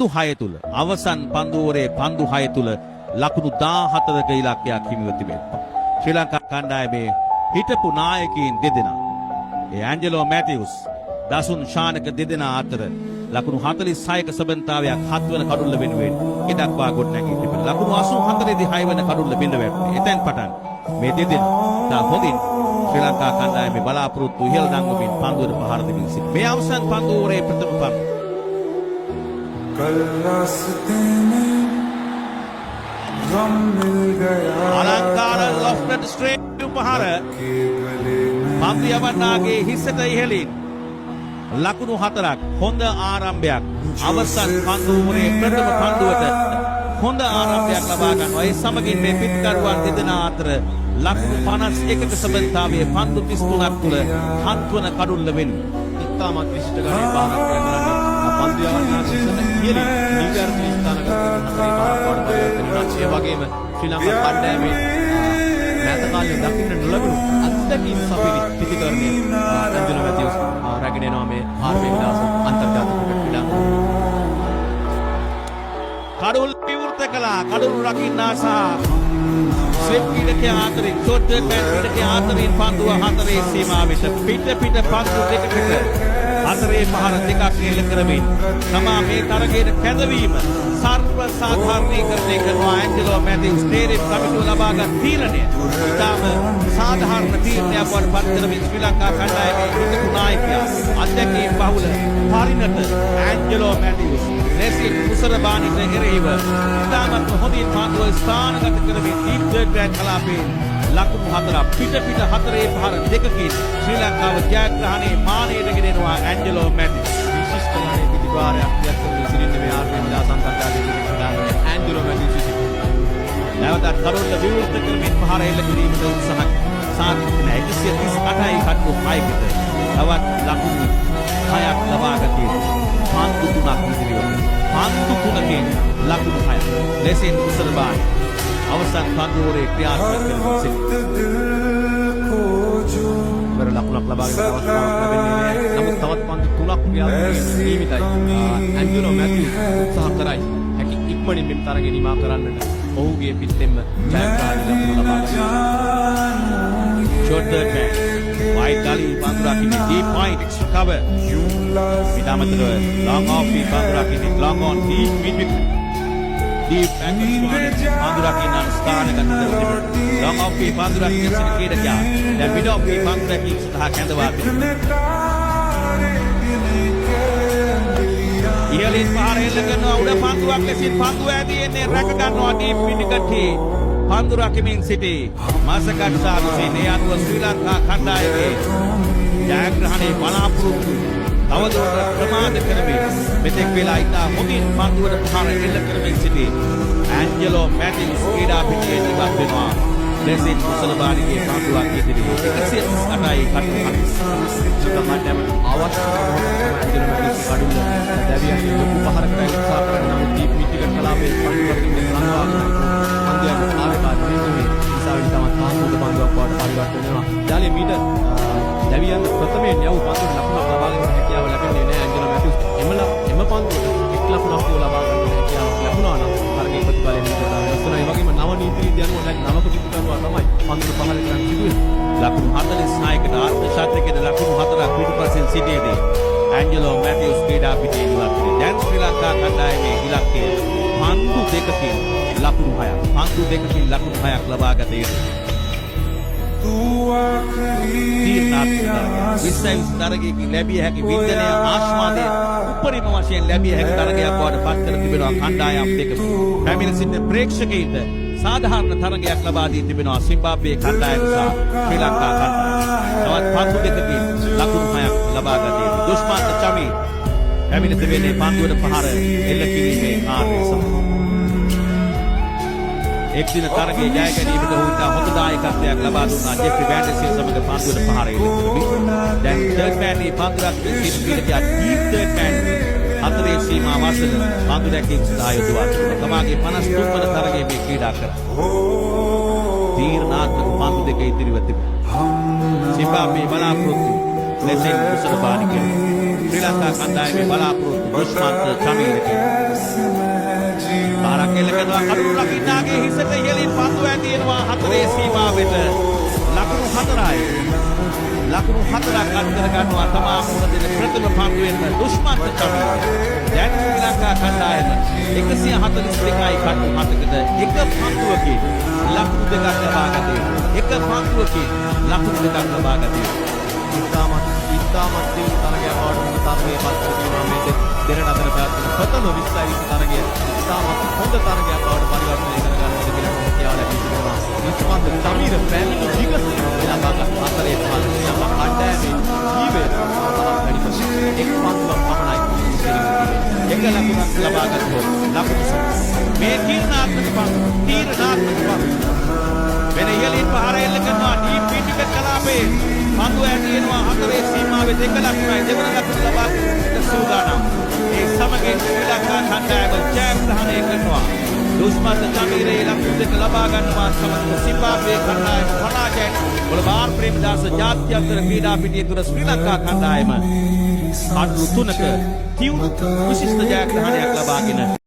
පන්දු 6 තුල අවසන් පන්දුවරේ පන්දු 6 තුල ලකුණු 14ක ඉලක්කයක් හිමිව තිබෙනවා. ශ්‍රී ලංකා කණ්ඩායමේ හිටපු නායකයින් දෙදෙනා ඒ ඇන්ජලෝ මැතිව්ස් දසුන් ශානක දෙදෙනා අතර ලකුණු 46ක සබන්තාවයක් 7 වන කඩුල්ල වෙනුවෙන් ඉදක්වා ගොඩ නැගී තිබෙනවා. ලකුණු 84 දී 6 වන කඩුල්ල බිඳ වැටුනේ. එතෙන් පටන් මේ දෙදෙනා තා හොඳින් ශ්‍රී ලංකා කණ්ඩායමේ බලාපොරොත්තු ඉහළ දංවමින් පන්දුවට පහර දෙමින් සිටින මේ අවසන් පන්දුවරේ ප්‍රථම පන්දු අලංකාර ලොෆ්ටඩ් ස්ට්‍රේට් උපහාර පන්දු යවන්නාගේ හිසට ඉහළින් ලකුණු 4ක් හොඳ ආරම්භයක් අවසන් පන්දුවරේ ප්‍රථම පන්දුවට හොඳ ආරම්භයක් ලබා ගන්නවා. ඒ සමගින් මේ පිටකරුවන් දෙදෙනා අතර ලකුණු 51ක සබඳතාවයේ පන්දු 33ක් තුල 7 වන කඩුල්ල වෙනුවෙන් ඉතාමත් විශිෂ්ට ගණයේ බාරක් කරන්නේ පන්දු යවන්නාගේ ඉහළින් නිගර්ති ස්ථානගත කරන ඒ වගේම ශ්‍රී ලංකා කණ්ඩායමේ මෑත කාලේ දකින්න නොලැබුණු අත්දැකීම් සපිරි පිටිකරණයේ ඇන්ජලෝ මැතිව්ස් රැගෙන එනවා මේ ආර්මේ විලාස අන්තර්ජාතික ක්‍රීඩා කඩුල් විවෘත කළා. කඩුල් රකින්නා සහ ස්ලිප් ක්‍රීඩකයා අතරින් ෂෝට් බෑට් ක්‍රීඩකයා අතරින් පන්දුව 4 සීමාවෙට පිට පන්දු දෙකකට හතරේ පහර දෙකක් එල්ල කරමින් තමා මේ තරගයේ කැඳවීම සර්ව සාධාරණීකරණය කරනවා. ඇන්ජලෝ මැතිව්ස් තේරෙත් කමිටුව ලබාගත් තීරණය ඉතාම සාධාරණ තීරණයක් බවට පත් කරමින් ශ්‍රී ලංකා කණ්ඩායමේ හිටපු නායකයා අධ්‍යක්ෂකීන් බහුල පරිණත ඇන්ජලෝ මැතිව්ස් ලෙසින් කුසල බානිට එරෙහිව ඉතාමත් හොඳින් පන්දුව ස්ථානගත කරමින් ඩීප් තර්ඩ් ග්‍රෑන්ඩ් කලාපයේ ලකුණු 4 පිට හතරේ පහර දෙකකින් ශ්‍රී ලංකාව ජයග්‍රහණයේ මානයට ගෙනෙනවා ඇන්ජලෝ මැතිව්ස්. විශිෂ්ට ගණයේ පිටිවාරයක් යැත්තුනේ සිටින්නේ මේ ආර්මේ විලාස අන්තර්ජාතික ක්‍රීඩාංගණයේ ඇන්ජලෝ මැතිව්ස් සිටිනවා. නැවතත් කඩොල්ල විවෘත කරමින් පහර එල්ල කිරීමට උත්සාහ සාර්ථක නැහැ. 138යි කඩු 6කට තවත් ලකුණු 6ක් ලබා ගතියි. පන්දු 3ක් ඉදිරියට. පන්දු 3කින් ලකුණු 6ක්. ලෙසින් කුසල බාන අවසන් පන්දුවරේ ක්‍රියාත්මක කරමින් සිටිනවා. ලකුණක් ලබා ගන්න අවස්ථාවක් ලැබෙන්නේ නැහැ. නමුත් තවත් පන්දු 3ක් ක්‍රියාත්මක නියමිතයි. ඇන්ජලෝ මැතිව්ස් උත්සාහ කරයි. හැකි ඉක්මනින් මේ තරගය නිමා කරන්නට ඔහුගේ පිටෙන්ම ජයග්‍රහණ ලකුණු ලබා ගන්නවා. ෂෝට් බෑට් වයිඩ් ගලි පන්දු රකින්නේ ඩීප් පොයින්ට් එක්ස්ට්‍රා කවර්. විදාමතර ලොංග් ඔෆ් පන්දු රකින්නේ long on deep mid wicket. Deep back Pandurakin and Starling at the long of the Pandurakin Kida, the mid of the Pandurakin Hakandawat. Here is Parakan of the Pandurakis in Panduadi and Rakakan or Deep Minikati, Pandurakimin City, Masakat Sadusin, and was Sri Lanka Kandai, Jagrahani, Palapu. අවදෝර ප්‍රමාද කරමින් මෙතෙක් වෙලා ඉතා හොඳින් පන්දුවට පහර එල්ල කරමින් සිටි ඇන්ජලෝ මැතිව්ස් ක්‍රීඩා පිටියේ ජීවත් වෙනවා. ලෙසින් කුසල බානිගේ පන්දුවක් ඉදිරියේ 138යි කඩු 40. සුතමණ්ඩයමට අවශ්‍ය ඇන්ජලෝ මැතිව්ස් කඩුල්ල දැවියන් ලොකු පහරකට උත්සාහ කරන නමුත් දීප් මිටික කලාපයේ පන්දුවකින් ලංකාව පන්දුවක් ආරම්භ වෙන්නේ ඉසාවිලි තමයි ආසුද පන්දුවක් බවට පරිවර්තනය වෙනවා. ජාලේ මීට දැවියන් ප්‍රථමයෙන් යව් පන්දුවට ලකුණක් ලබා ගන්න හැකියාව ලැබෙන්නේ නැහැ ඇන්ජලෝ මැතිව්ස්. එම පන්දුවට එක් ලකුණක් ලබා ගන්න හැකියාවක් ලැබුණා නම් තරගයේ ප්‍රතිඵලයෙන් විතරයි වෙනවා. ඒ වගේම නව නීති රීති අනුව දැන් නවක පිටකරුවා තමයි පන්දුවට පහල කරන්න සිදුවේ. ලකුණු 46කට ආර්ථ ශාස්ත්‍රකයේ ලකුණු 4ක් පිටුපසින් සිටියේදී ඇන්ජලෝ මැතිව්ස් ක්‍රීඩා පිටියේ ඉවත් වෙනවා. දැන් ශ්‍රී ලංකා කණ්ඩායමේ ඉලක්කය පන්දු දෙකකින් ලකුණු 6ක්. පන්දු දෙකකින් ලකුණු 6ක් ලබා ගත යුතුයි. විශ්ව තරගයකින් ලැබිය හැකි වින්දනය ආස්වාදය උපරිම වශයෙන් ලැබිය හැකි තරගයක් බවට පත් කර තිබෙනවා කණ්ඩායම් දෙක. පැමිණ සිටින ප්‍රේක්ෂකයින්ට සාධාරණ තරගයක් ලබා දී තිබෙනවා සිම්බාබ්වේ කණ්ඩායම සහ ශ්‍රී ලංකා කණ්ඩායම. තවත් පන්දු දෙකකින් ලකුණු 6ක් ලබා ගත යුතුයි. දුෂ්මන්ත චමි පැමිණ තිබෙන්නේ පන්දුවට පහර එල්ල කිරීමේ කාර්යය සමග. එක් දින තරගයේ ජය ගැනීමට ඔහු ඉතා හොඳ දායකත්වයක් ලබා දුන්නා. ජෙෆ්රි බෑන්ඩර්සන් සමග පන්දුවට පහර එල්ල කරමින් දැන් තර්ඩ් මෑන් පන්දුරක් සිටින ක්‍රීඩකයා ඩීප් තර්ඩ් මෑන් හතරේ සීමා වාසල පන්දු රැකීම සඳහා යොදවා තිබුණා. තමාගේ 53 වන තරගයේ මේ ක්‍රීඩා කරා. තීරණාත්මක පන්දු දෙක ඉදිරිව තිබුණා. සිම්බාබ්වේ බලාපොරොත්තු ලෙසින් කුසල බානිකේ ශ්‍රී ලංකා කණ්ඩායමේ බලාපොරොත්තු දුෂ්මන්ත චමීරගේ ගන්නවා කඩුළු රකින්නාගේ හිසට ඉහළින් පන්දු ඇදිනවා 4 සීමාවෙට ලකුණු 4යි ලකුණු 4ක් අත් කර ගන්නවා තමා මුණ දෙන ප්‍රථම පන්දුවෙන් දුෂ්මන්ත චමීර දැන් ශ්‍රී ලංකා කණ්ඩායම 142යි කඩු 7කට එක පන්දුවකින් ලකුණු දෙකක් ලබා ගත්තේ එක පන්දුවකින් ලකුණු දෙකක් ලබා ගත්තේ ඉතාමත් දියුණු තරගයක් වඩ තරගයේ පත් කරනවා මේ දෙරණ අතර පැවැත්වෙන ප්‍රථම 20 තරගය ඉතාමත් හොඳ තරගයක් බවට පරිවර්තනය කර ගන්නට කියලා කියා ලැබී තිබෙනවා. නිස්පන්ද චමීර පැමිණි විගස ලබාගත් අතරේ පහළ යම කණ්ඩායමේ ජීවය වැඩිම එක් පන්දුවක් පමණයි එක ලකුණක් ලබා ගත්තොත් ලකුණු මේ තීරණාත්මක වෙන ඉහළින් පහර එල්ල කරනවා ඩීප් පිටික කලාපේ පන්දු ඇටිනවා 4 සීමාවේ දෙක ලකුණයි දෙවන ලකුණ ලබා ගන්න සූදානම්. ඒ සමගින් ශ්‍රී ලංකා කණ්ඩායම ජයග්‍රහණය කරනවා. දුෂ්මන්ත චමීරේ ලකුණු දෙක ලබා ගන්නවා සමග සිම්බාබ්වේ කණ්ඩායම පරාජයට බොලබාර් ප්‍රේමදාස ජාත්‍යන්තර ක්‍රීඩා පිටිය තුර ශ්‍රී ලංකා කණ්ඩායම කඩලු 3ක තියුණු විශිෂ්ට ජයග්‍රහණයක් ලබාගෙන